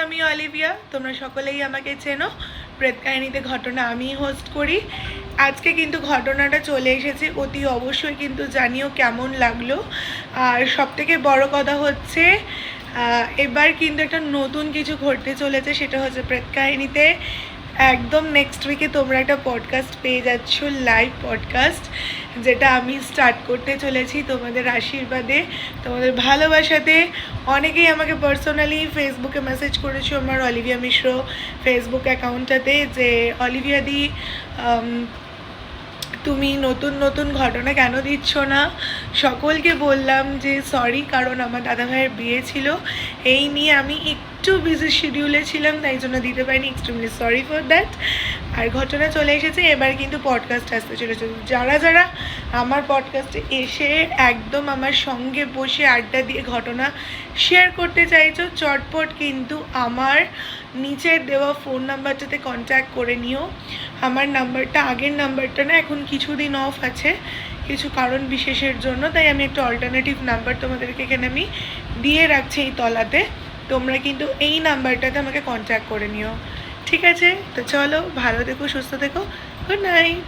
আমি অলিভিয়া, তোমরা সকলেই আমাকে চেনো। প্রেত কাহিনীতে ঘটনা আমি হোস্ট করি। আজকে কিন্তু ঘটনাটা চলে এসেছে, অতি অবশ্যই কিন্তু জানিও কেমন লাগলো। আর সবথেকে বড় কথা হচ্ছে এবার কিন্তু একটা নতুন কিছু ঘটতে চলেছে, সেটা হচ্ছে প্রেত কাহিনীতে একদম নেক্সট উইকে তোমরা একটা পডকাস্ট পেয়ে যাচ্ছ, লাইভ পডকাস্ট, যেটা আমি স্টার্ট করতে চলেছি তোমাদের আশীর্বাদে, তোমাদের ভালোবাসাতে। অনেকেই আমাকে পার্সোনালি ফেসবুকে মেসেজ করেছো আমার অলিভিয়া মিশ্র ফেসবুক অ্যাকাউন্টটাতে, যে অলিভিয়া দি তুমি নতুন নতুন ঘটনা কেন দিচ্ছ না। সকলকে বললাম যে সরি, কারণ আমার দাদাভাইয়ের বিয়ে ছিল, এই নিয়ে আমি একটু বিজি শিডিউলে ছিলাম, তাই জন্য দিতে পারিনি। Extremely sorry for that. আর ঘটনা চলে এসেছে, এবার কিন্তু পডকাস্ট আসতে চলেছে। যারা যারা আমার পডকাস্টে এসে একদম আমার সঙ্গে বসে আড্ডা দিয়ে ঘটনা শেয়ার করতে চাইছো, চটপট কিন্তু আমার নিচের দেওয়া ফোন নাম্বারটাতে কন্ট্যাক্ট করে নিও। আমার নাম্বারটা আগের নাম্বারটা না, এখন কিছুদিন অফ আছে কিছু কারণ বিশেষের জন্য, তাই আমি একটা অল্টারনেটিভ নাম্বার তোমাদেরকে এখানে আমি দিয়ে রাখছি এই তলাতে। তোমরা কিন্তু এই নাম্বারটাতে আমাকে কন্ট্যাক্ট করে নিও, ঠিক আছে? তো চলো, ভালো থেকো, সুস্থ থেকো, গুড নাইট।